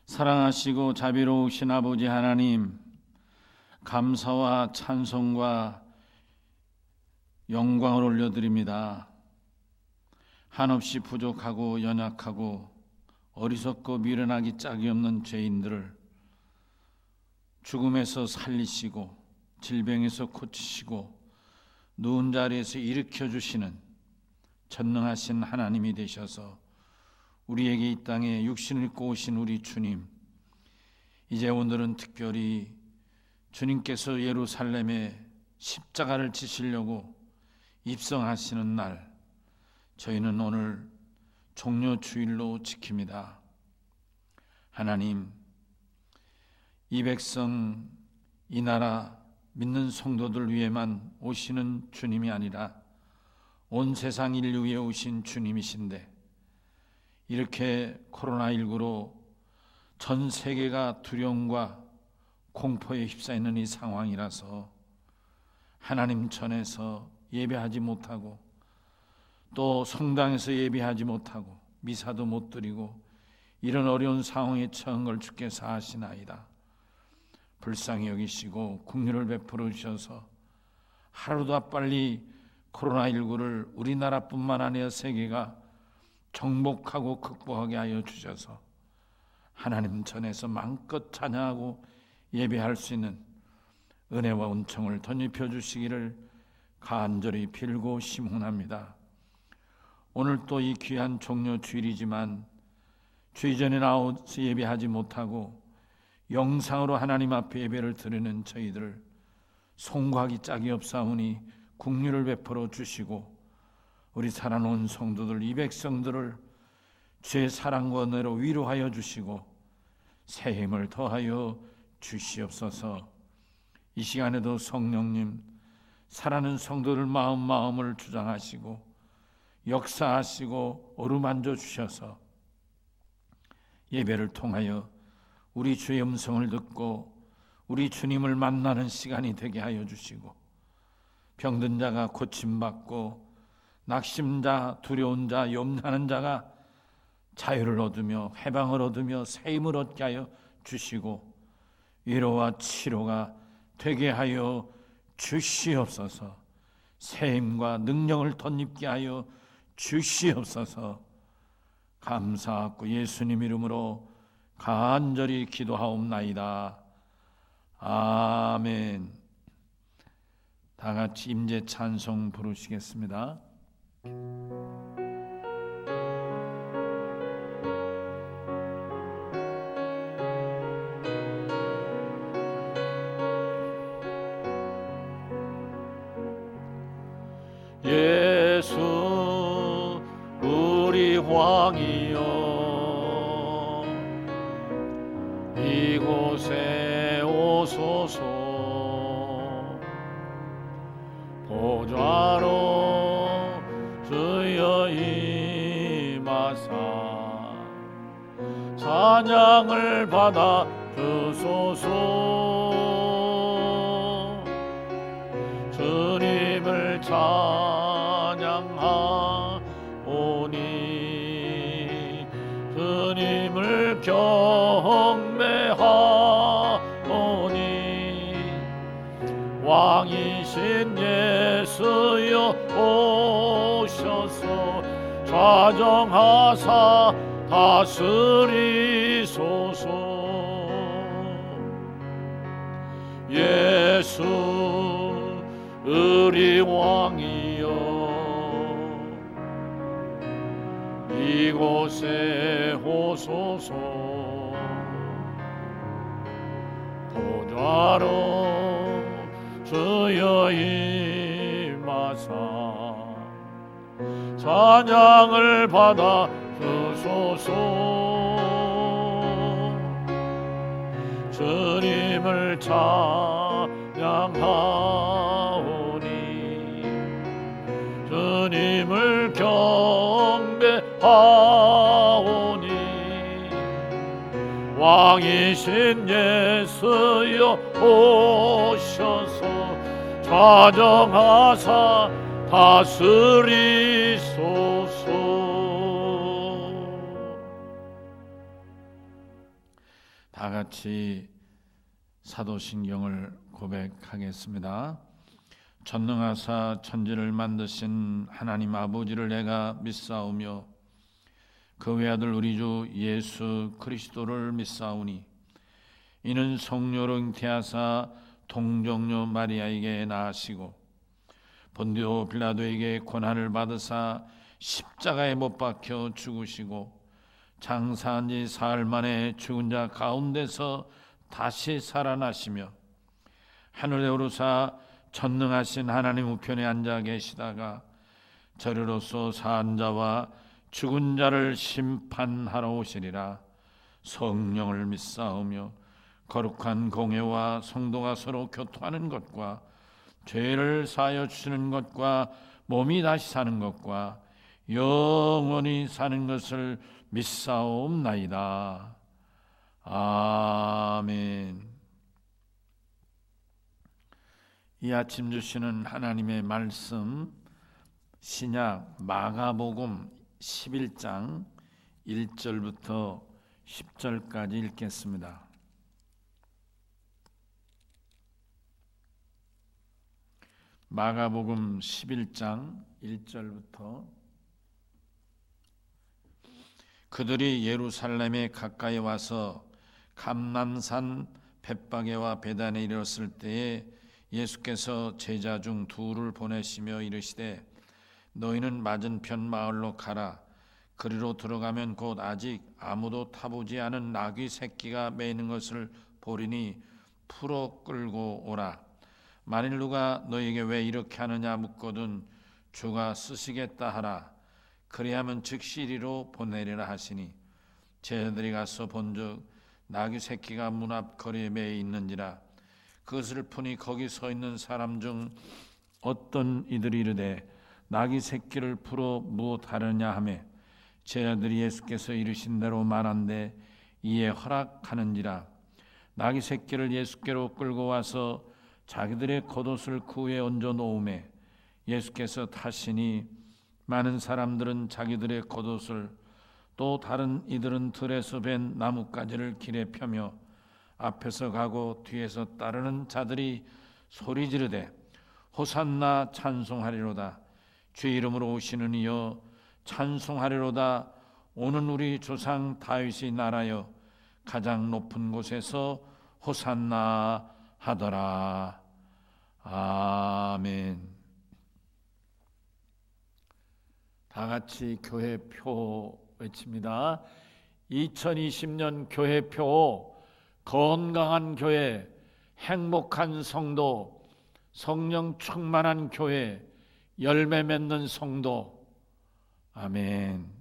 사랑하시고 자비로우신 아버지 하나님, 감사와 찬송과 영광을 올려드립니다. 한없이 부족하고 연약하고 어리석고 미련하기 짝이 없는 죄인들을 죽음에서 살리시고 질병에서 고치시고 누운 자리에서 일으켜 주시는 전능하신 하나님이 되셔서 우리에게 이 땅에 육신을 입고 오신 우리 주님, 이제 오늘은 특별히 주님께서 예루살렘에 십자가를 지시려고 입성하시는 날, 저희는 오늘 종려주일로 지킵니다. 하나님, 이 백성, 이 나라 믿는 성도들 위에만 오시는 주님이 아니라 온 세상 인류 위에 오신 주님이신데, 이렇게 코로나19로 전 세계가 두려움과 공포에 휩싸이는 이 상황이라서 하나님 전에서 예배하지 못하고 또 성당에서 예배하지 못하고 미사도 못 드리고 이런 어려운 상황에 처한 걸 주께서 아시나이다. 불쌍히 여기시고 긍휼을 베풀어 주셔서 하루도 빨리 코로나19를 우리나라뿐만 아니라 세계가 정복하고 극복하게 하여 주셔서 하나님 전에서 마음껏 찬양하고 예배할 수 있는 은혜와 은총을 덧입혀 주시기를 간절히 빌고 심훈합니다. 오늘 또 이 귀한 종려 주일이지만 주의 전에 나와서 예배하지 못하고 영상으로 하나님 앞에 예배를 드리는 저희들을 송구하기 짝이 없사오니 긍휼을 베풀어 주시고 우리 살아놓은 성도들 이 백성들을 주의 사랑과 은혜로 위로하여 주시고 새 힘을 더하여 주시옵소서. 이 시간에도 성령님 살아있는 성도들 마음을 주장하시고 역사하시고 어루만져 주셔서 예배를 통하여 우리 주의 음성을 듣고 우리 주님을 만나는 시간이 되게 하여 주시고 병든 자가 고침받고 낙심자, 두려운 자, 염려하는 자가 자유를 얻으며 해방을 얻으며 새 힘을 얻게 하여 주시고 위로와 치료가 되게 하여 주시옵소서. 새 힘과 능력을 덧입게 하여 주시옵소서. 감사하고 예수님 이름으로 간절히 기도하옵나이다. 아멘. 다 같이 임재 찬송 부르시겠습니다. 예수 우리 왕이여, 이곳에 오소서. 보좌로 주여 임하사 찬양을 받아 주소서. 주님을 찬양하오니 주님을 경배하오니 왕이신 예수여 오셔서 좌정하사 다스리소서. 예수 우리 왕이여, 이곳에 오소서. 보좌로 주여 임하사 찬양을 받아 주소서. 주님을 찬양하오니 주님을 경배하오니 왕이신 예수여 오셔서 좌정하사 다스리소서. 다 같이 사도신경을 고백하겠습니다. 전능하사 천지를 만드신 하나님 아버지를 내가 믿사오며 그 외아들 우리 주 예수 그리스도를 믿사오니 이는 성령으로 잉태하사 동정녀 마리아에게 낳으시고 본디오 빌라도에게 고난을 받으사 십자가에 못 박혀 죽으시고 장사한 지 사흘 만에 죽은 자 가운데서 다시 살아나시며 하늘에 오르사 전능하신 하나님 우편에 앉아 계시다가 저리로서 사한 자와 죽은 자를 심판하러 오시리라. 성령을 믿사오며 거룩한 공회와 성도가 서로 교통하는 것과 죄를 사하여 주시는 것과 몸이 다시 사는 것과 영원히 사는 것을 믿사옵나이다. 아멘. 이 아침 주시는 하나님의 말씀 신약 마가복음 11장 1절부터 10절까지 읽겠습니다. 마가복음 11장 1절부터 그들이 예루살렘에 가까이 와서 감람산 벳바게와 베단에 이르렀을 때에 예수께서 제자 중 둘을 보내시며 이르시되 너희는 맞은편 마을로 가라. 그리로 들어가면 곧 아직 아무도 타보지 않은 나귀 새끼가 매이는 것을 보리니 풀어 끌고 오라. 만일 누가 너희에게 왜 이렇게 하느냐 묻거든 주가 쓰시겠다 하라. 그리하면 즉시 이리로 보내리라 하시니 제자들이 가서 본즉 나귀 새끼가 문 앞 거리에 매여 있는지라. 그것을 보니 거기 서 있는 사람 중 어떤 이들이 이르되 나귀 새끼를 풀어 무엇하느냐 하매 제자들이 예수께서 이르신 대로 말한데 이에 허락하는지라. 나귀 새끼를 예수께로 끌고 와서 자기들의 겉옷을 그 위에 얹어 놓음에 예수께서 타시니 많은 사람들은 자기들의 겉옷을 또 다른 이들은 들에서 벤 나뭇가지를 길에 펴며 앞에서 가고 뒤에서 따르는 자들이 소리 지르되 호산나 찬송하리로다. 주 이름으로 오시는 이여 찬송하리로다. 오는 우리 조상 다윗의 나라여 가장 높은 곳에서 호산나 하더라. 아멘. 다 같이 교회표 외칩니다. 2020년 교회표 건강한 교회, 행복한 성도, 성령 충만한 교회, 열매 맺는 성도. 아멘.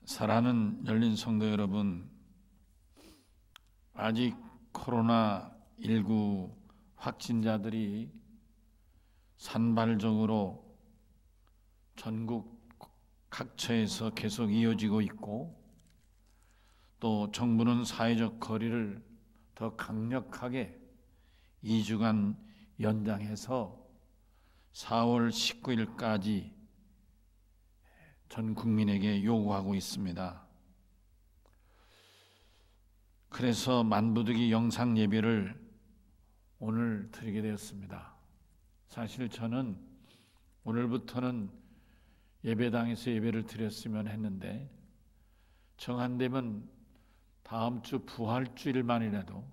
사랑하는 열린 성도 여러분, 아직 코로나19 확진자들이 산발적으로 전국 각처에서 계속 이어지고 있고 또 정부는 사회적 거리를 더 강력하게 2주간 연장해서 4월 19일까지 전 국민에게 요구하고 있습니다. 그래서 만부득이 영상 예배를 오늘 드리게 되었습니다. 사실 저는 오늘부터는 예배당에서 예배를 드렸으면 했는데 정한되면 다음 주 부활주일만이라도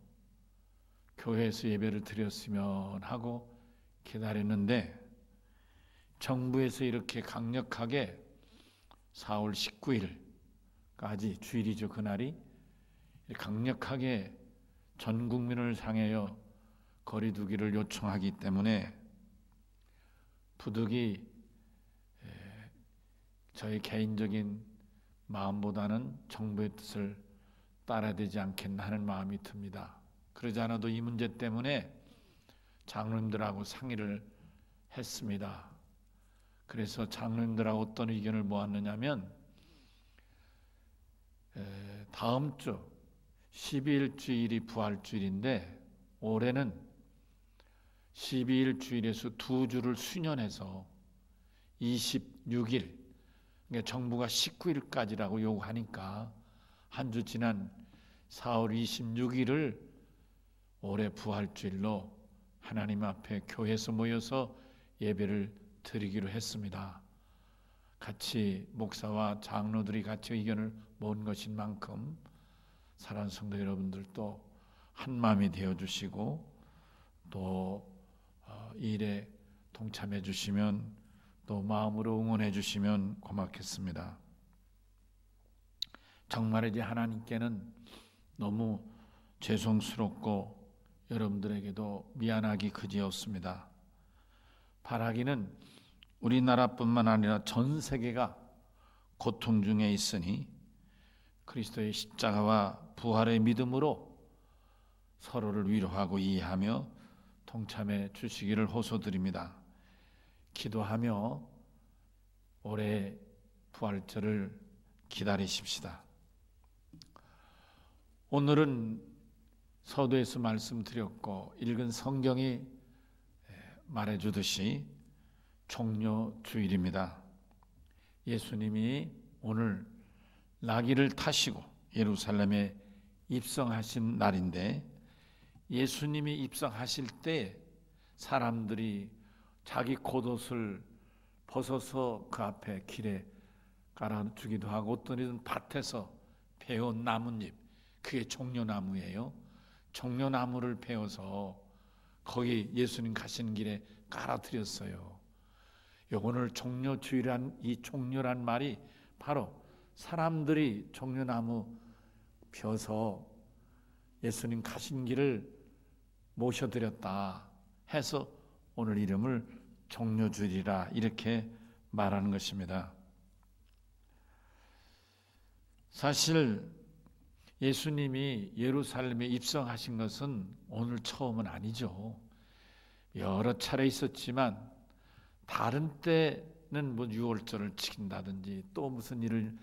교회에서 예배를 드렸으면 하고 기다렸는데 정부에서 이렇게 강력하게 4월 19일까지 주일이죠. 그날이 강력하게 전 국민을 향하여 거리두기를 요청하기 때문에 부득이 저희 개인적인 마음보다는 정부의 뜻을 따라야 되지 않겠나 하는 마음이 듭니다. 그러지 않아도 이 문제 때문에 장로님들하고 상의를 했습니다. 그래서 장로님들하고 어떤 의견을 모았느냐면 다음 주 12일 주일이 부활주일인데 올해는 12일 주일에서 2주를 수년해서 26일, 그러니까 정부가 19일까지라고 요구하니까 한 주 지난 4월 26일을 올해 부활주일로 하나님 앞에 교회에서 모여서 예배를 드리기로 했습니다. 같이 목사와 장로들이 같이 의견을 모은 것인 만큼 사랑하는 성도 여러분들도 한 마음이 되어주시고 또 이 일에 동참해 주시면 또 마음으로 응원해 주시면 고맙겠습니다. 정말 이제 하나님께는 너무 죄송스럽고 여러분들에게도 미안하기 그지없습니다. 바라기는 우리나라뿐만 아니라 전 세계가 고통 중에 있으니 그리스도의 십자가와 부활의 믿음으로 서로를 위로하고 이해하며 동참해 주시기를 호소드립니다. 기도하며 올해 부활절을 기다리십시다. 오늘은 서두에서 말씀드렸고 읽은 성경이 말해주듯이 종료주일입니다. 예수님이 오늘 나귀를 타시고 예루살렘에 입성하신 날인데 예수님이 입성하실 때 사람들이 자기 겉옷을 벗어서 그 앞에 길에 깔아주기도 하고 어떤 이는 밭에서 베어온 나뭇잎, 그게 종려나무예요. 종려나무를 베어서 거기 예수님 가시는 길에 깔아드렸어요. 오늘 종려주일한 이 종려란 말이 바로 사람들이 종려나무 펴서 예수님 가신 길을 모셔드렸다 해서 오늘 이름을 종려주일이라 이렇게 말하는 것입니다. 사실 예수님이 예루살렘에 입성하신 것은 오늘 처음은 아니죠. 여러 차례 있었지만 다른 때는 뭐 유월절을 지킨다든지 또 무슨 일을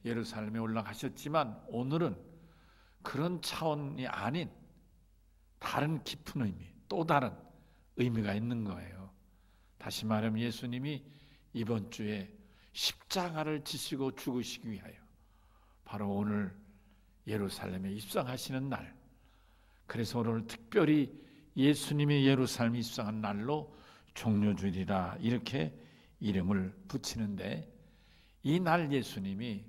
예루살렘에 올라가셨지만 오늘은 그런 차원이 아닌 다른 깊은 의미, 또 다른 의미가 있는 거예요. 다시 말하면 예수님이 이번 주에 십자가를 지시고 죽으시기 위하여 바로 오늘 예루살렘에 입성하시는 날, 그래서 오늘 특별히 예수님이 예루살렘에 입성한 날로 종려주일이라 이렇게 이름을 붙이는데 이 날 예수님이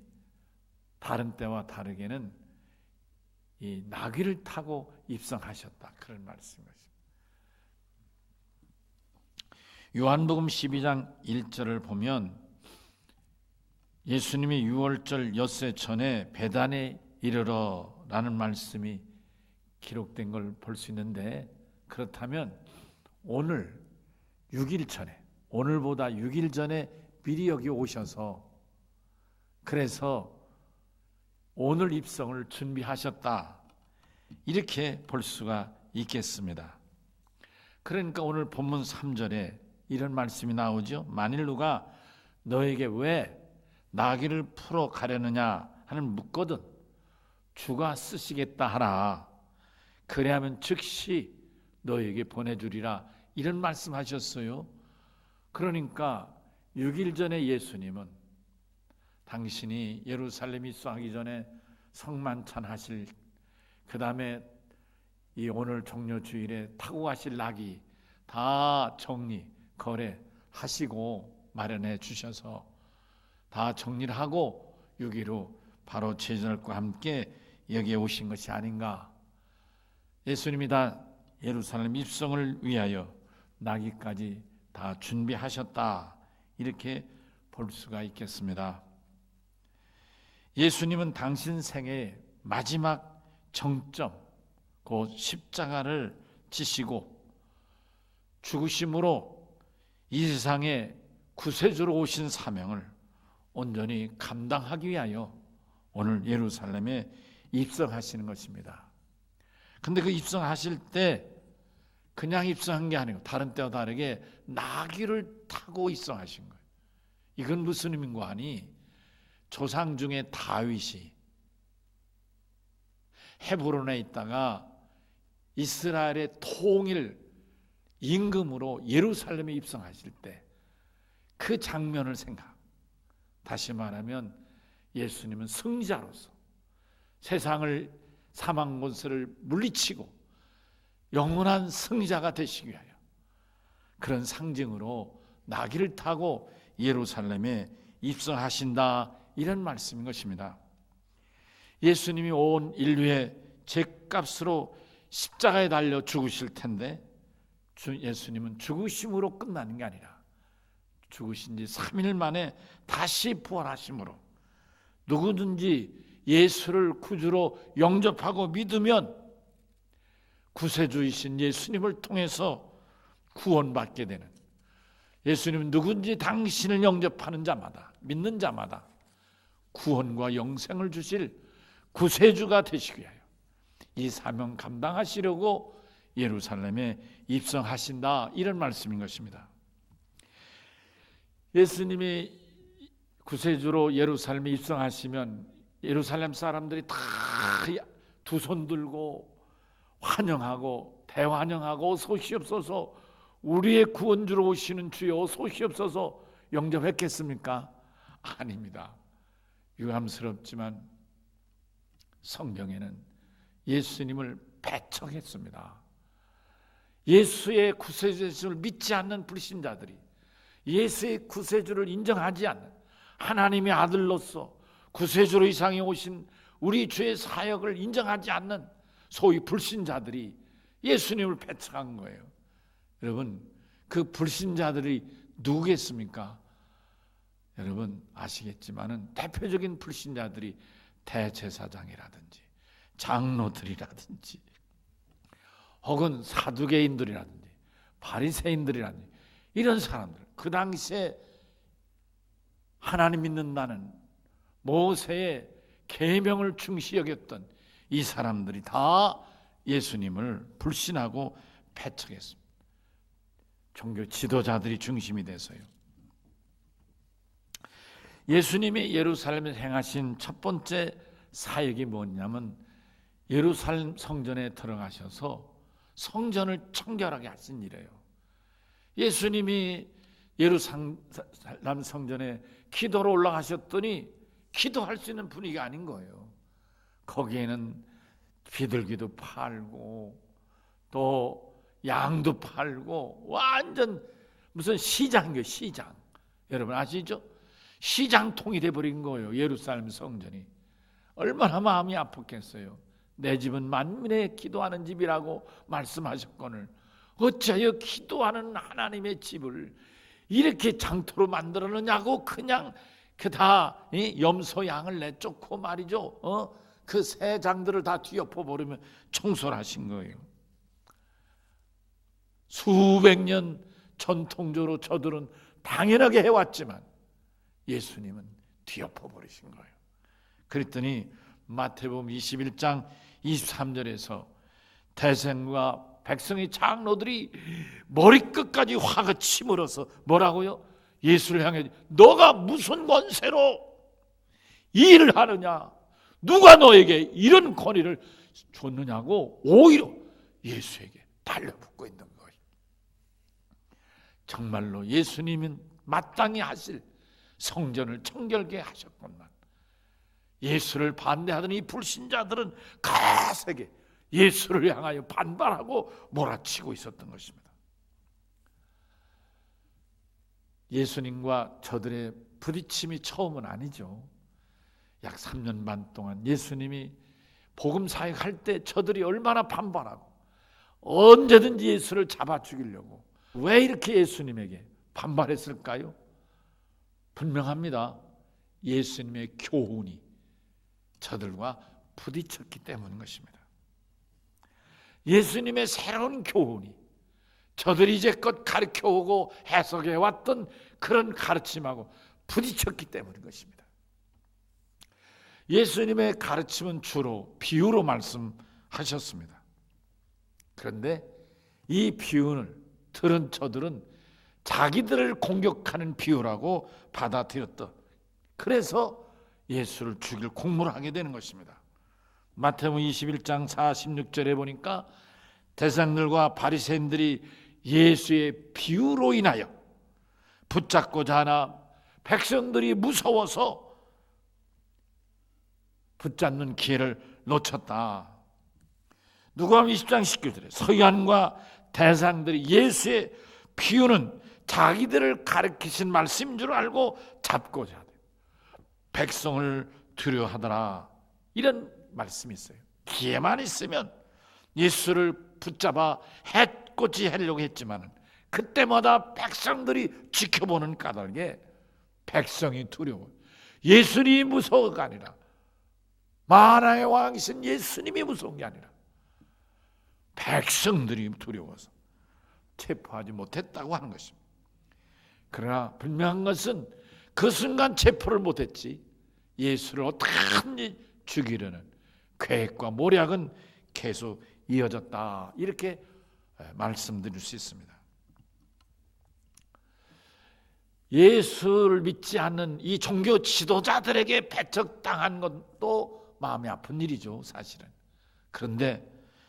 다른 때와 다르게는 이 나귀를 타고 입성하셨다 그런 말씀이었습니다. 요한복음 12장 1절을 보면 예수님이 유월절 엿새 전에 베단에 이르러 라는 말씀이 기록된 걸 볼 수 있는데 그렇다면 오늘 6일 전에 오늘보다 6일 전에 미리 여기 오셔서 그래서 오늘 입성을 준비하셨다 이렇게 볼 수가 있겠습니다. 그러니까 오늘 본문 3절에 이런 말씀이 나오죠. 만일 누가 너에게 왜 나귀를 풀어 가려느냐 하는 묻거든 주가 쓰시겠다 하라. 그래야면 즉시 너에게 보내주리라 이런 말씀하셨어요. 그러니까 6일 전에 예수님은 당신이 예루살렘 입성하기 전에 성만찬 하실 그 다음에 이 오늘 종려주일에 타고 가실 나귀 다 정리 거래하시고 마련해 주셔서 다 정리를 하고 6일 후 바로 제자들과 함께 여기에 오신 것이 아닌가. 예수님이 다 예루살렘 입성을 위하여 나귀까지 다 준비하셨다 이렇게 볼 수가 있겠습니다. 예수님은 당신 생애의 마지막 정점 곧 십자가를 지시고 죽으심으로 이 세상에 구세주로 오신 사명을 온전히 감당하기 위하여 오늘 예루살렘에 입성하시는 것입니다. 근데 그 입성하실 때 그냥 입성한 게 아니고 다른 때와 다르게 나귀를 타고 입성하신 거예요. 이건 무슨 의미인가 하니 조상 중에 다윗이 헤브론에 있다가 이스라엘의 통일 임금으로 예루살렘에 입성하실 때 그 장면을 생각. 다시 말하면 예수님은 승자로서 세상을 사망 권세를 물리치고 영원한 승자가 되시기 위하여 그런 상징으로 나귀를 타고 예루살렘에 입성하신다, 이런 말씀인 것입니다. 예수님이 온 인류의 죄값으로 십자가에 달려 죽으실 텐데 예수님은 죽으심으로 끝나는 게 아니라 죽으신 지 3일 만에 다시 부활하심으로 누구든지 예수를 구주로 영접하고 믿으면 구세주이신 예수님을 통해서 구원받게 되는, 예수님은 누군지 당신을 영접하는 자마다, 믿는 자마다 구원과 영생을 주실 구세주가 되시기 위하여 이 사명 감당하시려고 예루살렘에 입성하신다, 이런 말씀인 것입니다. 예수님이 구세주로 예루살렘에 입성하시면 예루살렘 사람들이 다 두 손 들고 환영하고 대환영하고 소시옵소서, 우리의 구원주로 오시는 주여 소시옵소서 영접했겠습니까? 아닙니다. 유감스럽지만 성경에는 예수님을 배척했습니다. 예수의 구세주를 믿지 않는 불신자들이, 예수의 구세주를 인정하지 않는, 하나님의 아들로서 구세주로 이 세상에 오신 우리 주의 사역을 인정하지 않는 소위 불신자들이 예수님을 배척한 거예요. 여러분, 그 불신자들이 누구겠습니까? 여러분 아시겠지만은 대표적인 불신자들이 대제사장이라든지 장로들이라든지 혹은 사두개인들이라든지 바리새인들이라든지 이런 사람들, 그 당시에 하나님 믿는다는 모세의 계명을 중시 여겼던 이 사람들이 다 예수님을 불신하고 배척했습니다. 종교 지도자들이 중심이 돼서요. 예수님이 예루살렘에 행하신 첫 번째 사역이 뭐냐면 예루살렘 성전에 들어가셔서 성전을 청결하게 하신 일이에요. 예수님이 예루살렘 성전에 기도로 올라가셨더니 기도할 수 있는 분위기가 아닌 거예요. 거기에는 비둘기도 팔고 또 양도 팔고 완전 무슨 시장이에요. 시장. 여러분 아시죠? 시장통이 돼버린 거예요. 예루살렘 성전이. 얼마나 마음이 아팠겠어요. 내 집은 만민의 기도하는 집이라고 말씀하셨거늘 어찌하여 기도하는 하나님의 집을 이렇게 장터로 만들었느냐고 그냥 다 염소 양을 내쫓고 말이죠. 그 새 장들을 다 뒤엎어 버리면 청소를 하신 거예요. 수백 년 전통적으로 저들은 당연하게 해왔지만 예수님은 뒤엎어 버리신 거예요. 그랬더니 마태복음 21장 23절에서 대생과 백성의 장로들이 머리끝까지 화가 치밀어서 뭐라고요? 예수를 향해 너가 무슨 권세로 이 일을 하느냐? 누가 너에게 이런 권위를 줬느냐고 오히려 예수에게 달려붙고 있는 거예요. 정말로 예수님은 마땅히 하실 성전을 청결케 하셨건만 예수를 반대하던 이 불신자들은 거세게 예수를 향하여 반발하고 몰아치고 있었던 것입니다. 예수님과 저들의 부딪힘이 처음은 아니죠. 약 3년 반 동안 예수님이 복음 사역할 때 저들이 얼마나 반발하고 언제든지 예수를 잡아 죽이려고 왜 이렇게 예수님에게 반발했을까요? 분명합니다. 예수님의 교훈이 저들과 부딪혔기 때문인 것입니다. 예수님의 새로운 교훈이 저들이 이제껏 가르쳐오고 해석해왔던 그런 가르침하고 부딪혔기 때문인 것입니다. 예수님의 가르침은 주로 비유로 말씀하셨습니다. 그런데 이 비유를 들은 저들은 자기들을 공격하는 비유라고 받아들였다. 그래서 예수를 죽일 공모를 하게 되는 것입니다. 마태복음 21장 46절에 보니까 대장들과 바리새인들이 예수의 비유로 인하여 붙잡고자 하나 백성들이 무서워서 붙잡는 기회를 놓쳤다. 누가복음 20장 19절에 서기관과 대상들이 예수의 비유는 자기들을 가르치신 말씀인 줄 알고 잡고자 하되 백성을 두려워하더라. 이런 말씀이 있어요. 기회만 있으면 예수를 붙잡아 해코지 하려고 했지만 그때마다 백성들이 지켜보는 까닭에 백성이 두려워. 예수님이 무서워가 아니라 만왕의 왕이신 예수님이 무서운 게 아니라 백성들이 두려워서 체포하지 못했다고 하는 것입니다. 그러나 분명한 것은 그 순간 체포를 못했지 예수를 어떻게든지 죽이려는 계획과 모략은 계속 이어졌다. 이렇게 말씀드릴 수 있습니다. 예수를 믿지 않는 이 종교 지도자들에게 배척당한 것도 마음이 아픈 일이죠, 사실은. 그런데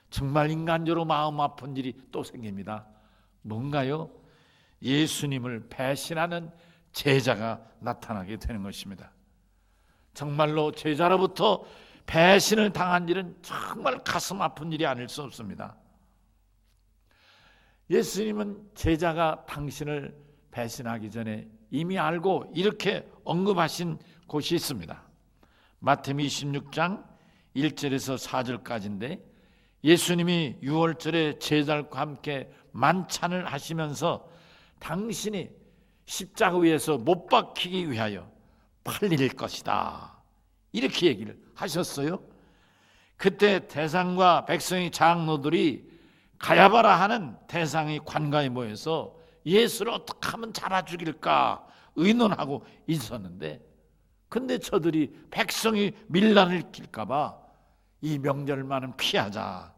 정말 인간적으로 마음 아픈 일이 또 생깁니다. 뭔가요? 예수님을 배신하는 제자가 나타나게 되는 것입니다. 정말로 제자로부터 배신을 당한 일은 정말 가슴 아픈 일이 아닐 수 없습니다. 예수님은 제자가 당신을 배신하기 전에 이미 알고 이렇게 언급하신 곳이 있습니다. 마태복음 26장 1절에서 4절까지인데 예수님이 유월절에 제자들과 함께 만찬을 하시면서 당신이 십자가 위에서 못 박히기 위하여 팔릴 것이다. 이렇게 얘기를 하셨어요. 그때 대상과 백성의 장로들이 가야바라 하는 대상의 관가에 모여서 예수를 어떻게 하면 잡아 죽일까 의논하고 있었는데 근데 저들이 백성이 밀란을 킬까 봐 이 명절만은 피하자.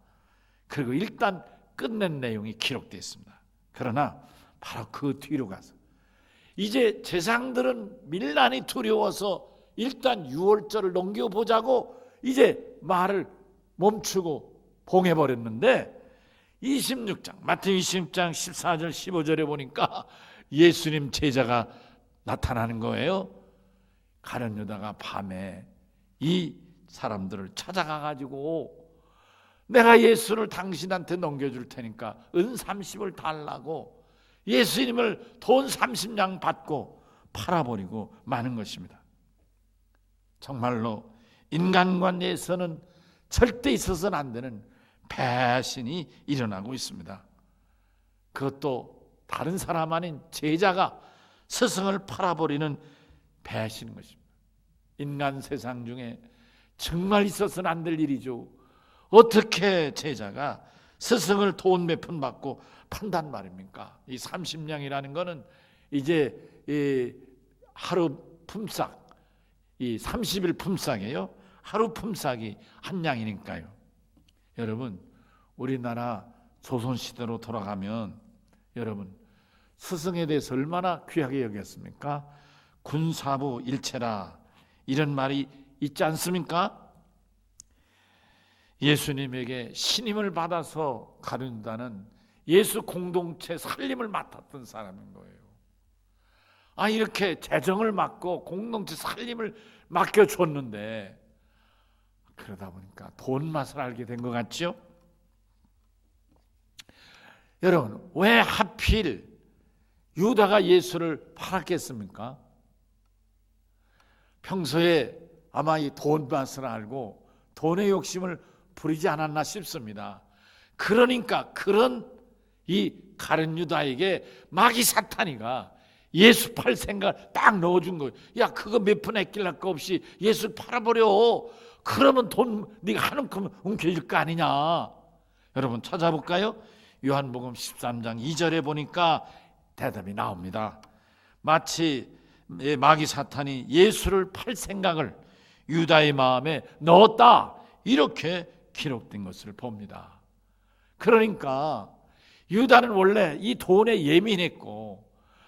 그리고 일단 끝낸 내용이 기록되어 있습니다. 그러나 바로 그 뒤로 가서 이제 제사장들은 밀란이 두려워서 일단 유월절을 넘겨보자고 이제 말을 멈추고 봉해버렸는데 26장 마태복음 26장 14절 15절에 보니까 예수님 제자가 나타나는 거예요. 가룟 유다가 밤에 이 사람들을 찾아가가지고 내가 예수를 당신한테 넘겨줄 테니까 은 30을 달라고 예수님을 돈 30냥 받고 팔아버리고 마는 것입니다. 정말로 인간관계에서는 절대 있어서는 안 되는 배신이 일어나고 있습니다. 그것도 다른 사람 아닌 제자가 스승을 팔아버리는 배신인 것입니다. 인간 세상 중에 정말 있어서는 안 될 일이죠. 어떻게 제자가 스승을 돈 몇 푼 받고 판단 말입니까? 이 30냥이라는 거는 이제 이 하루 품삯, 이 30일 품삯이에요. 하루 품삯이 한 냥이니까요. 여러분, 우리나라 조선시대로 돌아가면 여러분 스승에 대해서 얼마나 귀하게 여겼습니까? 군사부 일체라 이런 말이 있지 않습니까? 예수님에게 신임을 받아서 가룟유다는 예수 공동체 살림을 맡았던 사람인 거예요. 이렇게 재정을 맡고 공동체 살림을 맡겨줬는데 그러다 보니까 돈 맛을 알게 된 것 같죠? 여러분, 왜 하필 유다가 예수를 팔았겠습니까? 평소에 아마 이 돈 맛을 알고 돈의 욕심을 부리지 않았나 싶습니다. 그러니까 그런 이 가룟 유다에게 마귀 사탄이가 예수 팔 생각을 딱 넣어준 거예요. 야, 그거 몇 푼 아낄 거 없이 예수 팔아버려. 그러면 돈 네가 한 움큼 움켜질 거 아니냐. 여러분 찾아볼까요? 요한복음 13장 2절에 보니까 대답이 나옵니다. 마치 마귀 사탄이 예수를 팔 생각을 유다의 마음에 넣었다, 이렇게 기록된 것을 봅니다. 그러니까 유다는 원래 이 돈에 예민했고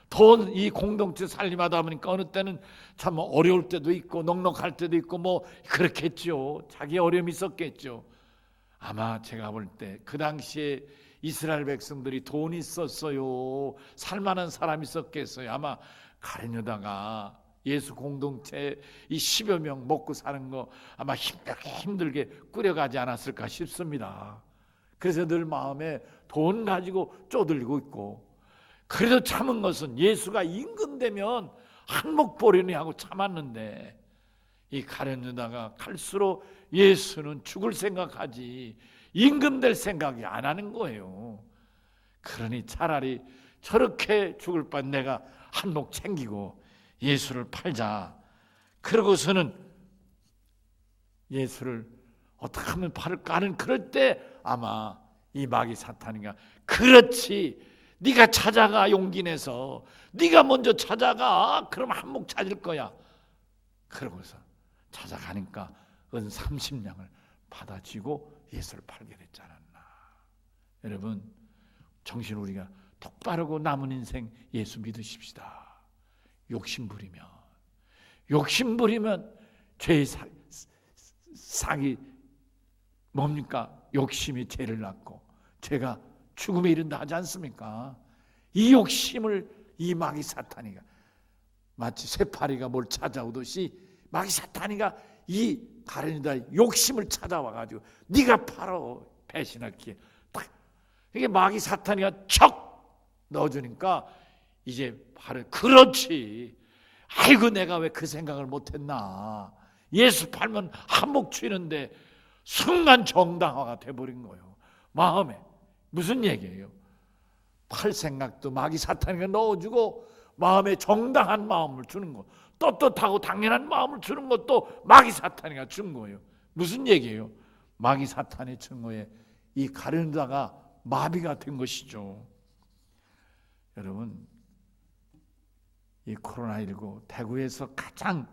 돈 이 공동체 살림하다 보니까 어느 때는 참 어려울 때도 있고 넉넉할 때도 있고 뭐 그렇겠죠. 자기 어려움이 있었겠죠. 아마 제가 볼 때 그 당시에 이스라엘 백성들이 돈이 있었어요. 살만한 사람이 있었겠어요. 아마 가려다가 예수 공동체 이 10여 명 먹고 사는 거 아마 힘들게 꾸려가지 않았을까 싶습니다. 그래서 늘 마음에 돈 가지고 쪼들리고 있고, 그래도 참은 것은 예수가 임금되면 한몫 보려니 하고 참았는데, 이 가룟유다가 갈수록 예수는 죽을 생각하지 임금 될 생각이 안 하는 거예요. 그러니 차라리 저렇게 죽을 바엔 내가 한몫 챙기고 예수를 팔자. 그러고서는 예수를 어떻게 하면 팔을까 하는, 그럴 때 아마 이 마귀 사탄이가 그렇지, 네가 찾아가, 용기 내서 네가 먼저 찾아가, 그럼 한몫 찾을 거야. 그러고서 찾아가니까 은 30냥을 받아쥐고 예수를 팔게 됐지 않았나. 여러분, 정신 우리가 똑바르고 남은 인생 예수 믿으십시다. 욕심 부리면 죄의 상이 뭡니까? 욕심이 죄를 낳고 죄가 죽음에 이른다 하지 않습니까? 이 욕심을 이 마귀 사탄이가 마치 쇠파리가 뭘 찾아오듯이 마귀 사탄이가 이 가룟유다의 욕심을 찾아와가지고 네가 팔아, 배신할게. 이게 마귀 사탄이가 척 넣어주니까 이제 바로 그렇지, 아이고 내가 왜 그 생각을 못했나, 예수 팔면 한몫 취는데 순간 정당화가 돼버린 거예요. 마음에. 무슨 얘기예요? 팔 생각도 마귀 사탄이가 넣어주고 마음에 정당한 마음을 주는 거, 떳떳하고 당연한 마음을 주는 것도 마귀 사탄이가 준 거예요. 무슨 얘기예요? 마귀 사탄의 증오에 이 가룟유다가 마비가 된 것이죠. 여러분, 이 코로나19 대구에서 가장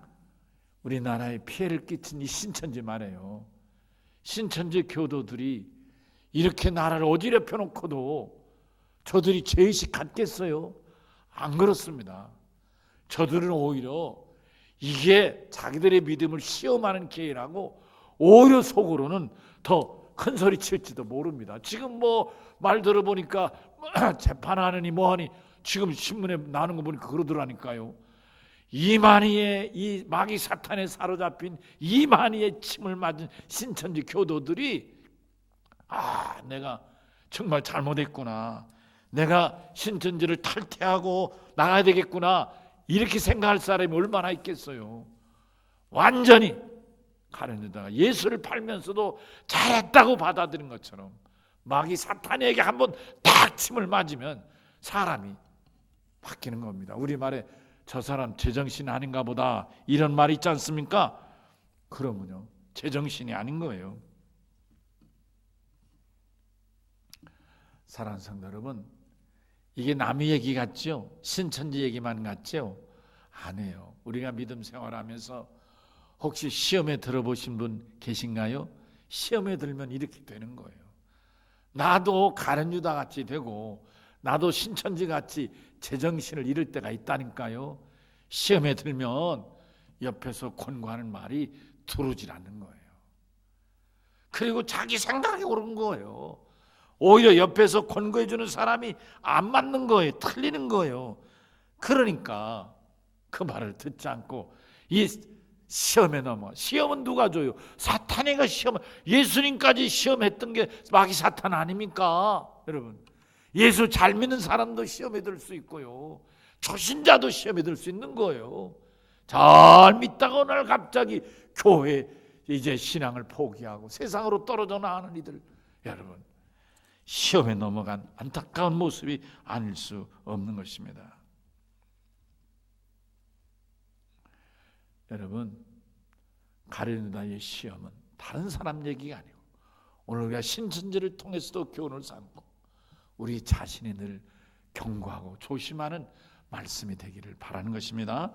우리나라에 피해를 끼친 이 신천지 말이에요. 신천지 교도들이 이렇게 나라를 어지럽혀 놓고도 저들이 죄의식 갖겠어요? 안 그렇습니다. 저들은 오히려 이게 자기들의 믿음을 시험하는 기회라고 오히려 속으로는 더 큰 소리 칠지도 모릅니다. 지금 뭐 말 들어보니까 재판하느니 뭐하니 지금 신문에 나오는 거 보니까 그러더라니까요. 이만희의 이 마귀 사탄에 사로잡힌 이만희의 침을 맞은 신천지 교도들이 내가 정말 잘못했구나, 내가 신천지를 탈퇴하고 나가야 되겠구나, 이렇게 생각할 사람이 얼마나 있겠어요. 완전히 가룟유다가 예수를 팔면서도 잘했다고 받아들인 것처럼 마귀 사탄에게 한번 딱 침을 맞으면 사람이 바뀌는 겁니다. 우리말에 저 사람 제정신 아닌가 보다 이런 말이 있지 않습니까? 그러면요, 제정신이 아닌 거예요. 사랑하는 성도 여러분, 이게 남의 얘기 같죠? 신천지 얘기만 같죠? 아니에요. 우리가 믿음 생활하면서 혹시 시험에 들어보신 분 계신가요? 시험에 들면 이렇게 되는 거예요. 나도 가룟유다 같이 되고 나도 신천지 같이 제정신을 잃을 때가 있다니까요. 시험에 들면 옆에서 권고하는 말이 들어오질 않는 거예요. 그리고 자기 생각이 옳은 거예요. 오히려 옆에서 권고해주는 사람이 안 맞는 거예요. 틀리는 거예요. 그러니까 그 말을 듣지 않고 이 시험에 넘어. 시험은 누가 줘요? 사탄이가 시험. 예수님까지 시험했던 게 마귀 사탄 아닙니까? 여러분, 예수 잘 믿는 사람도 시험에 들 수 있고요, 초신자도 시험에 들 수 있는 거예요. 잘 믿다가 오늘 갑자기 교회 이제 신앙을 포기하고 세상으로 떨어져 나가는 이들, 여러분, 시험에 넘어간 안타까운 모습이 아닐 수 없는 것입니다. 여러분, 가룟유다의 시험은 다른 사람 얘기가 아니고 오늘 우리가 신천지를 통해서도 교훈을 삼고 우리 자신이 늘 경고하고 조심하는 말씀이 되기를 바라는 것입니다.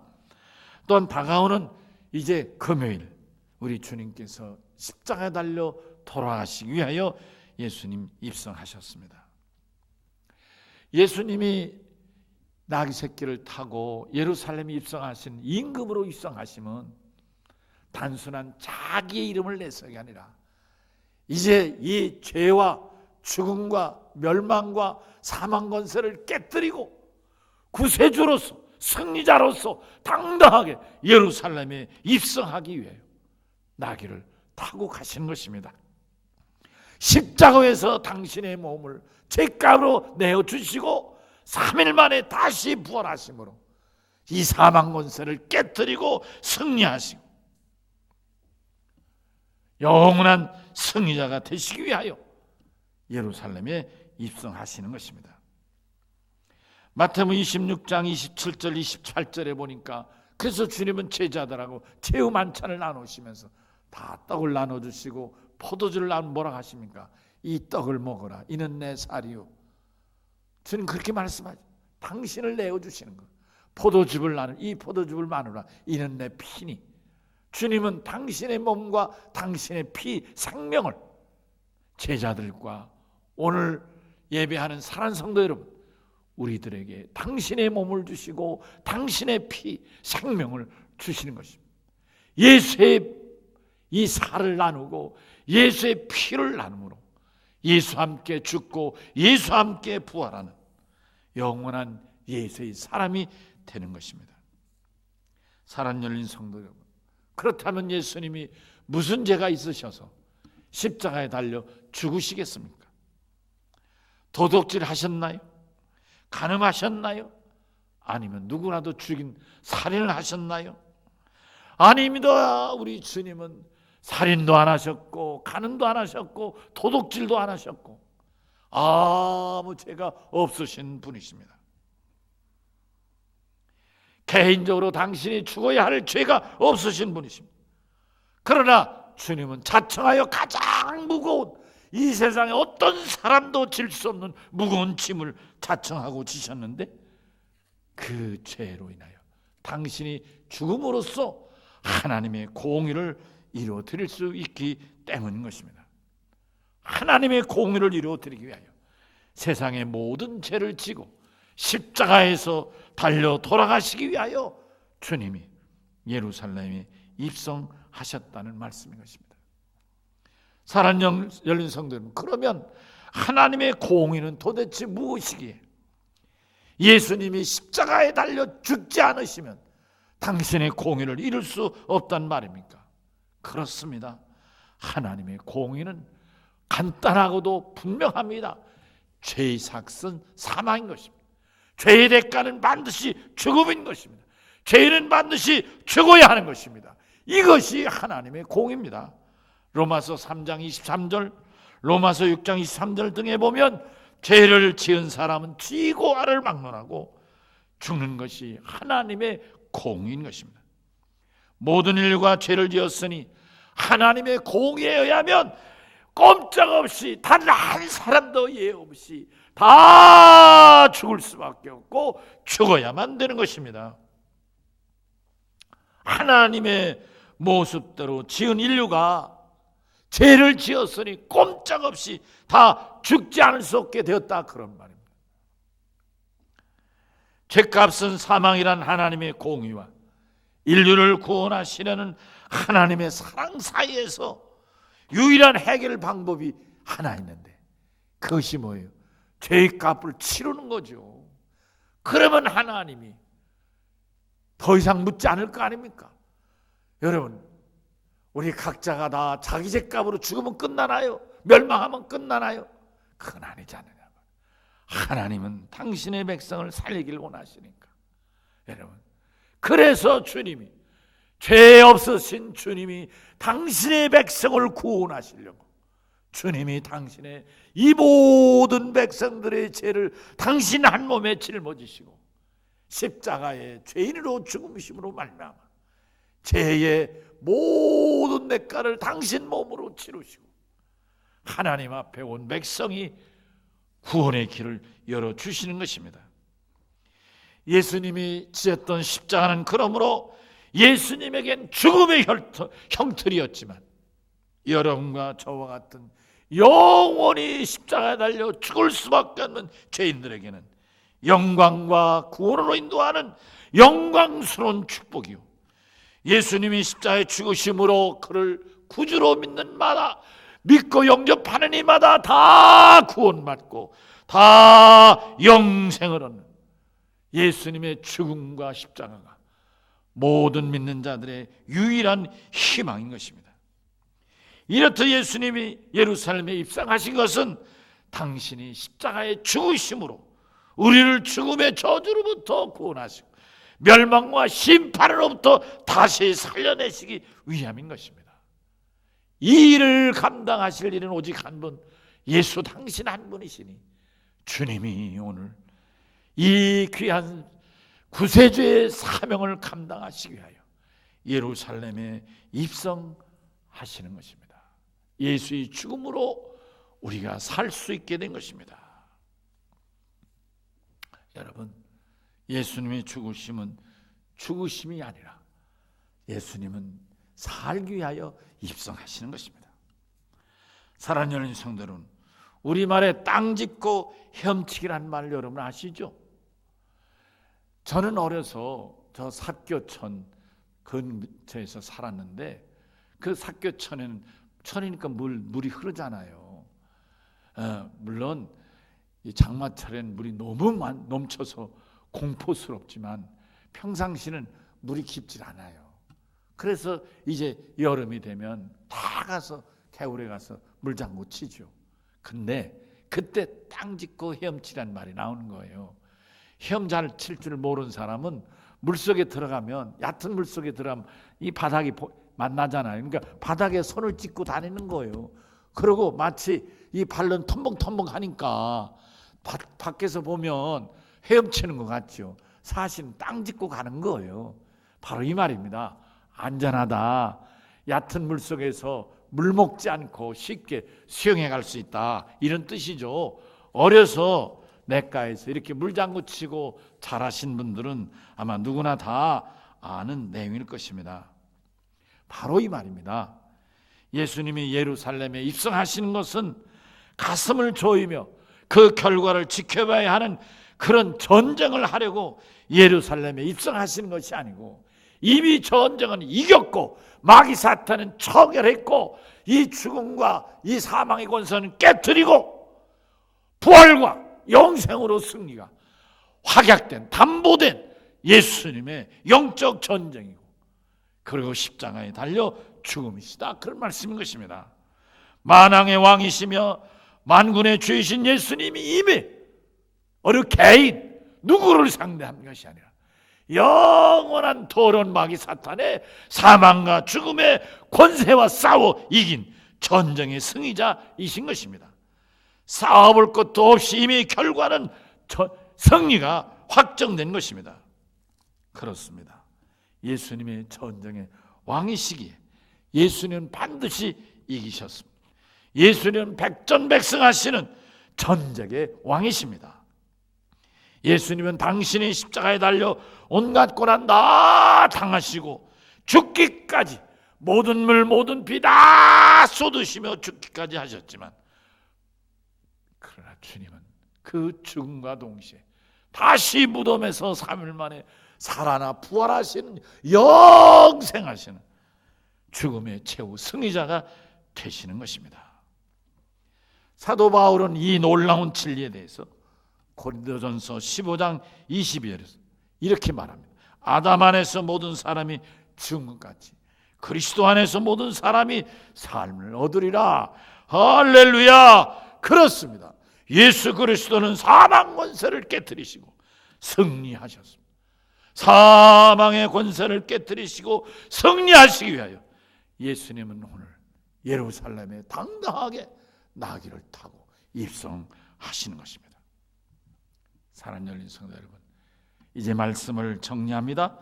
또한 다가오는 이제 금요일, 우리 주님께서 십자가에 달려 돌아가시기 위하여 예수님 입성하셨습니다. 예수님이 나귀 새끼를 타고 예루살렘에 입성하신, 임금으로 입성하시면 단순한 자기의 이름을 내세가 아니라 이제 이 죄와 죽음과 멸망과 사망 권세를 깨뜨리고 구세주로서 승리자로서 당당하게 예루살렘에 입성하기 위하여 나귀를 타고 가시는 것입니다. 십자가에서 당신의 몸을 죄값으로 내어주시고 3일 만에 다시 부활하심으로 이 사망 권세를 깨뜨리고 승리하시고 영원한 승리자가 되시기 위하여 예루살렘에 입성하시는 것입니다. 마태복음 26장 27절 28절에 보니까 그래서 주님은 제자들하고 제후 만찬을 나누시면서 다 떡을 나눠주시고 포도주를 나누 뭐라 하십니까? 이 떡을 먹어라, 이는 내 살이요. 주님 그렇게 말씀하죠. 당신을 내어주시는 것. 포도즙을 나누, 이 포도즙을 나누라, 이는 내 피니. 주님은 당신의 몸과 당신의 피, 생명을 제자들과 오늘 예배하는 사랑하는 성도 여러분, 우리들에게 당신의 몸을 주시고 당신의 피, 생명을 주시는 것입니다. 예수의 이 살을 나누고 예수의 피를 나눔으로 예수와 함께 죽고 예수와 함께 부활하는 영원한 예수의 사람이 되는 것입니다. 사랑 열린 성도 여러분, 그렇다면 예수님이 무슨 죄가 있으셔서 십자가에 달려 죽으시겠습니까? 도둑질 하셨나요? 간음하셨나요? 아니면 누구라도 죽인 살인을 하셨나요? 아닙니다. 우리 주님은 살인도 안 하셨고 간음도 안 하셨고 도둑질도 안 하셨고 아무 죄가 없으신 분이십니다. 개인적으로 당신이 죽어야 할 죄가 없으신 분이십니다. 그러나 주님은 자청하여 가장 무거운, 이 세상에 어떤 사람도 질 수 없는 무거운 짐을 자청하고 지셨는데 그 죄로 인하여 당신이 죽음으로써 하나님의 공의를 이루어 드릴 수 있기 때문인 것입니다. 하나님의 공의를 이루어 드리기 위하여 세상의 모든 죄를 지고 십자가에서 달려 돌아가시기 위하여 주님이 예루살렘에 입성하셨다는 말씀인 것입니다. 사랑 열린 성도 여러분, 그러면 하나님의 공의는 도대체 무엇이기에 예수님이 십자가에 달려 죽지 않으시면 당신의 공의를 이룰 수 없단 말입니까? 그렇습니다. 하나님의 공의는 간단하고도 분명합니다. 죄의 삭은 사망인 것입니다. 죄의 대가는 반드시 죽음인 것입니다. 죄인은 반드시 죽어야 하는 것입니다. 이것이 하나님의 공의입니다. 로마서 3장 23절, 로마서 6장 23절 등에 보면 죄를 지은 사람은 쥐고 알을 막론하고 죽는 것이 하나님의 공의인 것입니다. 모든 인류가 죄를 지었으니 하나님의 공의에 의하면 꼼짝없이 단 한 사람도 예 없이 다 죽을 수밖에 없고 죽어야만 되는 것입니다. 하나님의 모습대로 지은 인류가 죄를 지었으니 꼼짝없이 다 죽지 않을 수 없게 되었다, 그런 말입니다. 죄값은 사망이란 하나님의 공의와 인류를 구원하시려는 하나님의 사랑 사이에서 유일한 해결 방법이 하나 있는데 그것이 뭐예요? 죄값을 치르는 거죠. 그러면 하나님이 더 이상 묻지 않을 거 아닙니까? 여러분, 우리 각자가 다 자기 죄값으로 죽으면 끝나나요? 멸망하면 끝나나요? 그건 아니잖아요. 하나님은 당신의 백성을 살리길 원하시니까. 여러분, 그래서 주님이, 죄 없으신 주님이 당신의 백성을 구원하시려고 주님이 당신의 이 모든 백성들의 죄를 당신 한 몸에 짊어지시고 십자가에 죄인으로 죽으심으로 말미암아 죄의 모든 대가를 당신 몸으로 치르시고 하나님 앞에 온 백성이 구원의 길을 열어주시는 것입니다. 예수님이 지었던 십자가는 그러므로 예수님에겐 죽음의 형틀이었지만 여러분과 저와 같은 영원히 십자가에 달려 죽을 수밖에 없는 죄인들에게는 영광과 구원으로 인도하는 영광스러운 축복이요, 예수님이 십자가에 죽으심으로 그를 구주로 믿는 마다 믿고 영접하는 이마다 다 구원받고 다 영생을 얻는 예수님의 죽음과 십자가가 모든 믿는 자들의 유일한 희망인 것입니다. 이렇듯 예수님이 예루살렘에 입성하신 것은 당신이 십자가의 죽으심으로 우리를 죽음의 저주로부터 구원하시고 멸망과 심판으로부터 다시 살려내시기 위함인 것입니다. 이 일을 감당하실 일은 오직 한 분, 예수 당신 한 분이시니 주님이 오늘 이 귀한 구세주의 사명을 감당하시기 위하여 예루살렘에 입성하시는 것입니다. 예수의 죽음으로 우리가 살 수 있게 된 것입니다. 여러분, 예수님의 죽으심은 죽으심이 아니라 예수님은 살기 위하여 입성하시는 것입니다. 사랑하는 여러분, 성도 여러분, 우리말에 땅 짚고 헤엄치기란 말 여러분 아시죠? 저는 어려서 저 삽교천 근처에서 살았는데 그 삽교천에는 천이니까 물이 흐르잖아요. 물론 이 장마철엔 물이 너무 넘쳐서 공포스럽지만 평상시는 물이 깊질 않아요. 그래서 이제 여름이 되면 다 가서 개울에 가서 물장구 치죠. 근데 그때 땅 짚고 헤엄치란 말이 나오는 거예요. 헤엄 잘 칠 줄 모르는 사람은 물속에 들어가면, 얕은 물속에 들어가면 이 바닥이 만나잖아요. 그러니까 바닥에 손을 짚고 다니는 거예요. 그리고 마치 이 발은 텀벙텀벙 하니까 밖에서 보면 헤엄치는 것 같죠. 사실은 땅 짚고 가는 거예요. 바로 이 말입니다. 안전하다. 얕은 물속에서 물 먹지 않고 쉽게 수영해 갈 수 있다, 이런 뜻이죠. 어려서 냇가에서 이렇게 물장구 치고 자라신 분들은 아마 누구나 다 아는 내용일 것입니다. 바로 이 말입니다. 예수님이 예루살렘에 입성하시는 것은 가슴을 조이며 그 결과를 지켜봐야 하는 그런 전쟁을 하려고 예루살렘에 입성하시는 것이 아니고, 이미 전쟁은 이겼고 마귀 사탄은 처결했고 이 죽음과 이 사망의 권세는 깨트리고 부활과 영생으로 승리가 확약된, 담보된 예수님의 영적 전쟁이고, 그리고 십자가에 달려 죽음이시다, 그런 말씀인 것입니다. 만왕의 왕이시며 만군의 주이신 예수님이 이미 어느 개인 누구를 상대한 것이 아니라 영원한 더러운 마귀 사탄의 사망과 죽음의 권세와 싸워 이긴 전쟁의 승리자이신 것입니다. 싸워볼 것도 없이 이미 결과는 승리가 확정된 것입니다. 그렇습니다. 예수님의 전쟁의 왕이시기에 예수님은 반드시 이기셨습니다. 예수님은 백전백승하시는 전쟁의 왕이십니다. 예수님은 당신의 십자가에 달려 온갖 고난 다 당하시고 죽기까지 모든 물 모든 피 다 쏟으시며 죽기까지 하셨지만, 그러나 주님은 그 죽음과 동시에 다시 무덤에서 3일 만에 살아나 부활하시는, 영생하시는 죽음의 최후 승리자가 되시는 것입니다. 사도 바울은 이 놀라운 진리에 대해서 고린도전서 15장 22절에서 이렇게 말합니다. 아담 안에서 모든 사람이 죽은 것 같이 그리스도 안에서 모든 사람이 삶을 얻으리라. 할렐루야. 그렇습니다. 예수 그리스도는 사망 권세를 깨뜨리시고 승리하셨습니다. 사망의 권세를 깨뜨리시고 승리하시기 위하여 예수님은 오늘 예루살렘에 당당하게 나귀를 타고 입성하시는 것입니다. 사랑하는 열린 성도 여러분, 이제 말씀을 정리합니다.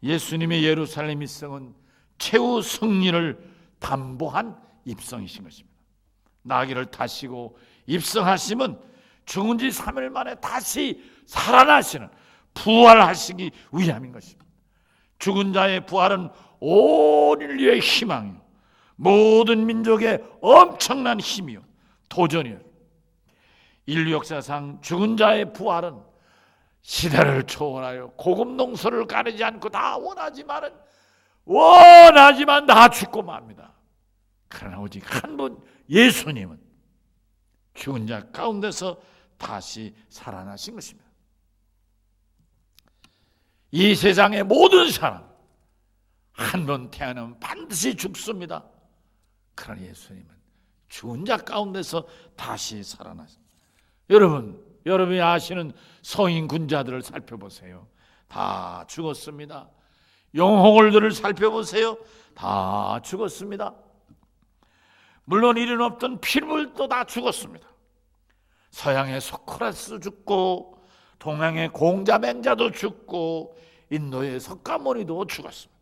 예수님의 예루살렘 입성은 최후 승리를 담보한 입성이신 것입니다. 나귀를 타시고 입성하심은 죽은 지 3일 만에 다시 살아나시는, 부활하시기 위함인 것입니다. 죽은 자의 부활은 온 인류의 희망이요, 모든 민족의 엄청난 힘이요, 도전이요. 인류 역사상 죽은 자의 부활은 시대를 초월하여 고급 농소를 가리지 않고 다 원하지만 다 죽고 맙니다. 그러나 오직 한 분 예수님은 죽은 자 가운데서 다시 살아나신 것입니다. 이 세상의 모든 사람 한 번 태어나면 반드시 죽습니다. 그러나 예수님은 죽은 자 가운데서 다시 살아나십니다. 여러분이 아시는 성인 군자들을 살펴보세요. 다 죽었습니다. 영혼들을 살펴보세요. 다 죽었습니다. 물론 이른 없던 필물도 다 죽었습니다. 서양의 소크라스 죽고, 동양의 공자맹자도 죽고, 인도의 석가모니도 죽었습니다.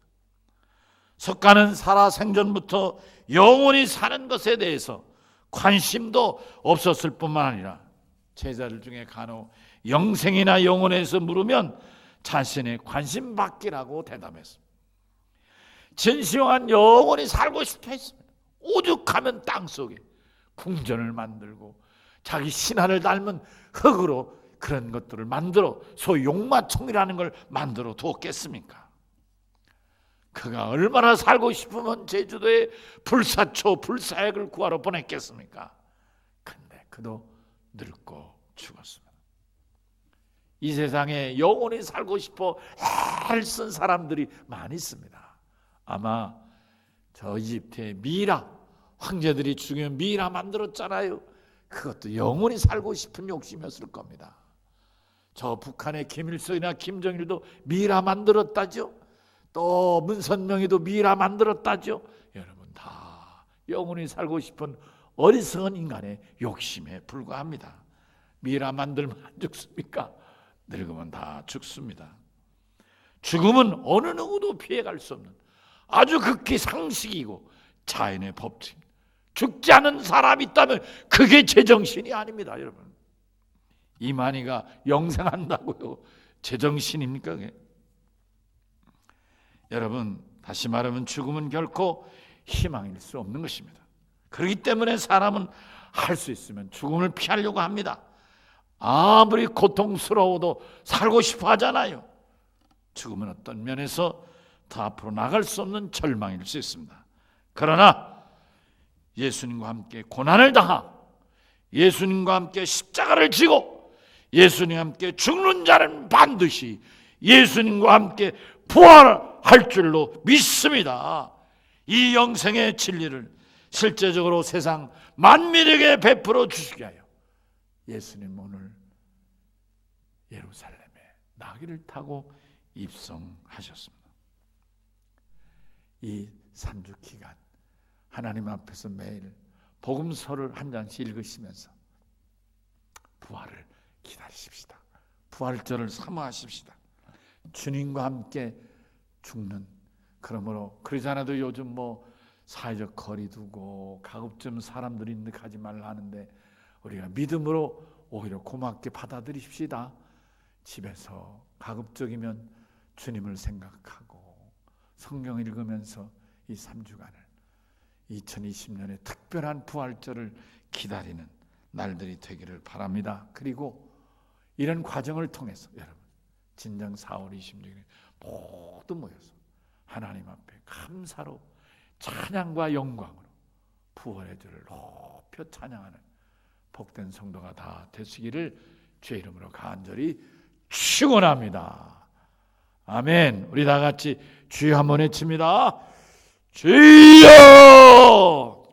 석가는 살아생전부터 영원히 사는 것에 대해서 관심도 없었을 뿐만 아니라 제자들 중에 간혹 영생이나 영혼에서 물으면 자신의 관심 받기라고 대답했습니다. 진시황은 영원히 살고 싶어 했습니다. 오죽하면 땅속에 궁전을 만들고 자기 신하를 닮은 흙으로 그런 것들을 만들어 소위 용마총이라는 걸 만들어 두었겠습니까? 그가 얼마나 살고 싶으면 제주도에 불사초 불사액을 구하러 보냈겠습니까? 근데 그도 늙고 죽었습니다. 이 세상에 영원히 살고 싶어 애를 쓴 사람들이 많이 있습니다. 아마 저 이집트의 미라 황제들이 죽으면 미라 만들었잖아요. 그것도 영원히 살고 싶은 욕심이었을 겁니다. 저 북한의 김일성이나 김정일도 미라 만들었다죠. 또 문선명이도 미라 만들었다죠. 여러분 다 영원히 살고 싶은 어리석은 인간의 욕심에 불과합니다. 미라 만들면 안 죽습니까? 늙으면 다 죽습니다. 죽음은 어느 누구도 피해갈 수 없는 아주 극히 상식이고 자연의 법칙. 죽지 않은 사람이 있다면 그게 제정신이 아닙니다, 여러분. 이만희가 영생한다고요? 제정신입니까? 그게? 여러분, 다시 말하면 죽음은 결코 희망일 수 없는 것입니다. 그렇기 때문에 사람은 할 수 있으면 죽음을 피하려고 합니다. 아무리 고통스러워도 살고 싶어 하잖아요. 죽음은 어떤 면에서 더 앞으로 나갈 수 없는 절망일 수 있습니다. 그러나 예수님과 함께 고난을 당하고 예수님과 함께 십자가를 지고 예수님과 함께 죽는 자는 반드시 예수님과 함께 부활할 줄로 믿습니다. 이 영생의 진리를 실제적으로 세상 만민에게 베풀어 주시게 하여 예수님 오늘 예루살렘에 나귀를 타고 입성하셨습니다. 이 3주 기간 하나님 앞에서 매일 복음서를 한 장씩 읽으시면서 부활을 기다리십시다. 부활절을 사모하십시다. 주님과 함께 죽는, 그러므로 그러지 않아도 요즘 사회적 거리 두고 가급적 사람들이 있는 데 가지 말라 하는데 우리가 믿음으로 오히려 고맙게 받아들이십시다. 집에서 가급적이면 주님을 생각하고 성경 읽으면서 이 3주간을 2020년의 특별한 부활절을 기다리는 날들이 되기를 바랍니다. 그리고 이런 과정을 통해서 여러분 진정 4월 26일 모두 모여서 하나님 앞에 감사로 찬양과 영광으로 부활의 주를 높여 찬양하는 복된 성도가 다 되시기를 주의 이름으로 간절히 축원합니다. 아멘. 우리 다 같이 주여 한번 외칩니다. 주여!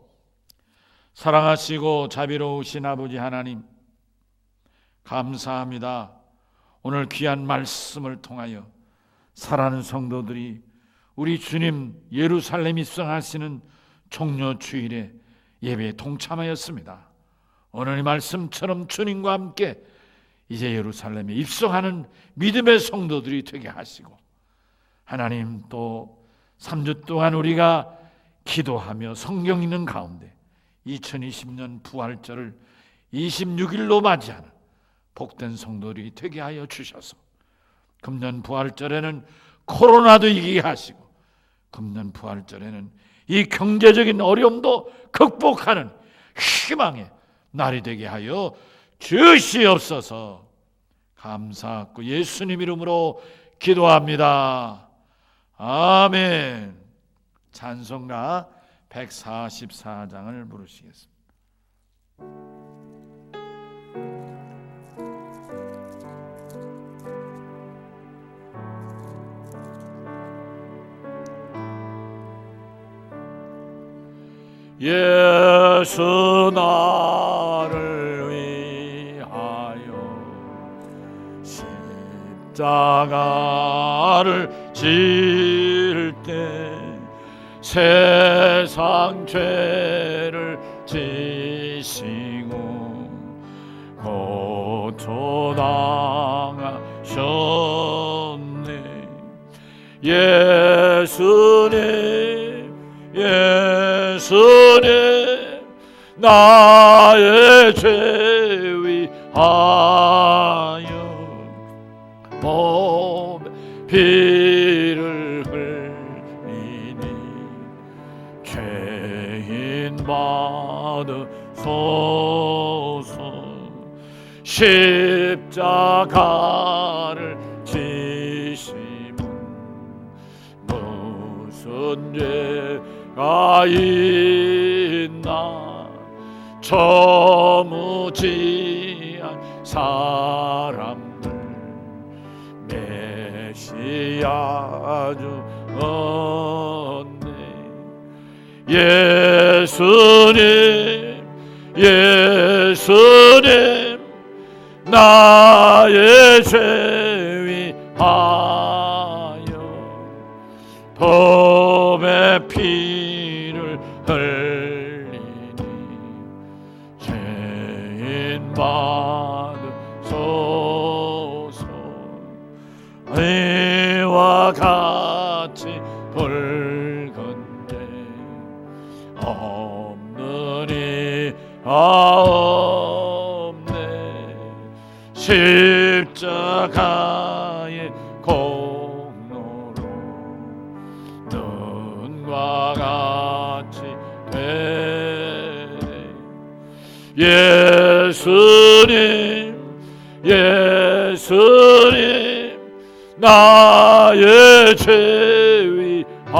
사랑하시고 자비로우신 아버지 하나님, 감사합니다. 오늘 귀한 말씀을 통하여 사랑하는 성도들이 우리 주님 예루살렘 입성하시는 종려 주일에 예배에 동참하였습니다. 오늘 이 말씀처럼 주님과 함께 이제 예루살렘에 입성하는 믿음의 성도들이 되게 하시고, 하나님 또 3주 동안 우리가 기도하며 성경 읽는 가운데 2020년 부활절을 26일로 맞이하는 복된 성도들이 되게 하여 주셔서 금년 부활절에는 코로나도 이기게 하시고 금년 부활절에는 이 경제적인 어려움도 극복하는 희망의 날이 되게 하여 주시옵소서. 감사하고 예수님 이름으로 기도합니다. 아멘. 찬송가 144장을 부르시겠습니다. 예수 나를 위하여 십자가를 질 때 세상 죄를 지시고 고초당하셨네. 예수님 예수님 나의 죄 위하여 몸에 피를 흘리니 죄인 받으소서. 십자가를 지심은 무슨 죄가 있나. 저무지한 사람들 메시아 주었네. 예수님 예수님 나의 죄 위하여 법의 피를 흘리니 죄인 받으소서. 이와 같이 붉은 죄 없느니가 없네. 십자가의 공로로 눈과 같이 되네. 예수님 예수님 나의 죄 위하여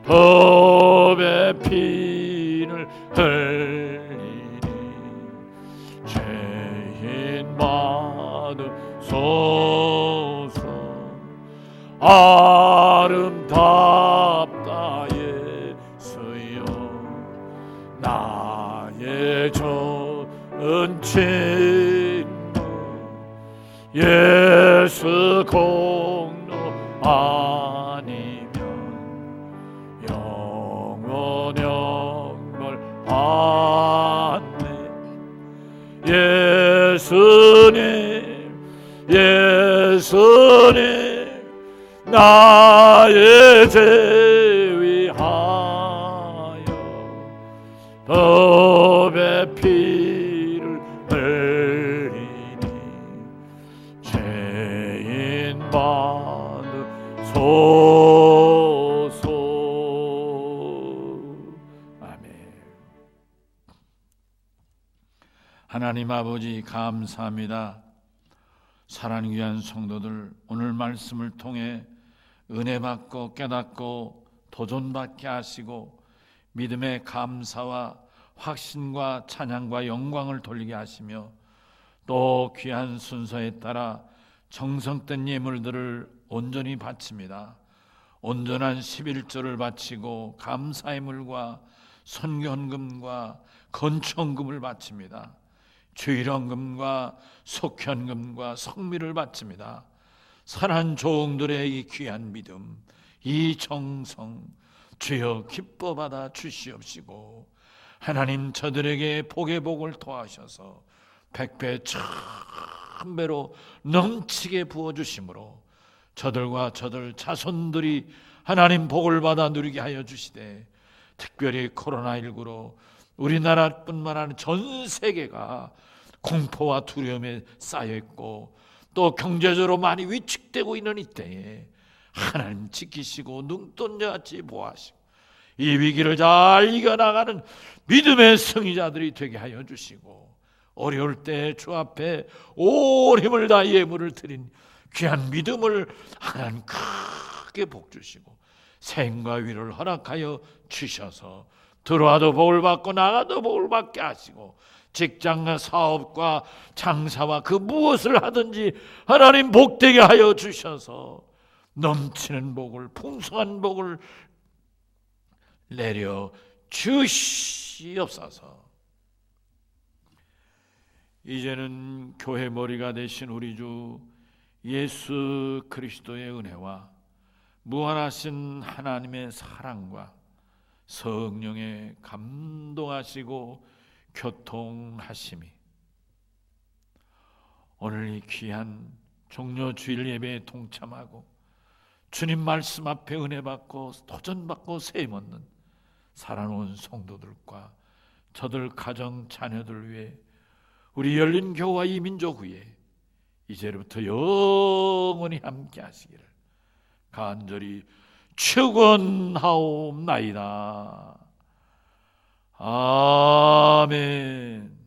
법의 피를 흘리니 죄인 받으소서. 아름답다 예수여 나의 좋은 친구. 예수 공로 아니면 영원 영벌 받네. 예수님 예수님 나의 죄 위하여 법의 피를 흘리니 죄인 받으소서. 아멘. 하나님 아버지 감사합니다. 사랑하는 귀한 성도들, 오늘 말씀을 통해 은혜 받고 깨닫고 도전받게 하시고 믿음의 감사와 확신과 찬양과 영광을 돌리게 하시며 또 귀한 순서에 따라 정성된 예물들을 온전히 바칩니다. 온전한 11조를 바치고 감사의 물과 선견금과 건천금을 바칩니다. 주일원금과 속현금과 성미를 바칩니다. 사랑하는 종들의 이 귀한 믿음, 이 정성 주여 기뻐 받아 주시옵시고 하나님 저들에게 복의 복을 더하셔서 백배 천배로 넘치게 부어주심으로 저들과 저들 자손들이 하나님 복을 받아 누리게 하여 주시되 특별히 코로나19로 우리나라뿐만 아니라 전 세계가 공포와 두려움에 쌓여있고 또 경제적으로 많이 위축되고 있는 이때에 하나님 지키시고 눈동자같이 보호하시고 이 위기를 잘 이겨나가는 믿음의 승리자들이 되게 하여 주시고 어려울 때 주 앞에 온 힘을 다해 예물을 드린 귀한 믿음을 하나님 크게 복 주시고 생과 위를 허락하여 주셔서 들어와도 복을 받고 나가도 복을 받게 하시고 직장과 사업과 장사와 그 무엇을 하든지 하나님 복되게 하여 주셔서 넘치는 복을, 풍성한 복을 내려 주시옵소서. 이제는 교회 머리가 되신 우리 주 예수 그리스도의 은혜와 무한하신 하나님의 사랑과 성령의 감동하시고 교통하심이 오늘 이 귀한 종려 주일 예배에 동참하고 주님 말씀 앞에 은혜 받고 도전받고 세임 얻는 살아놓은 성도들과 저들 가정 자녀들 위해 우리 열린 교회와 이 민족 위에 이제부터 영원히 함께 하시기를 간절히 축원하옵나이다. 아멘.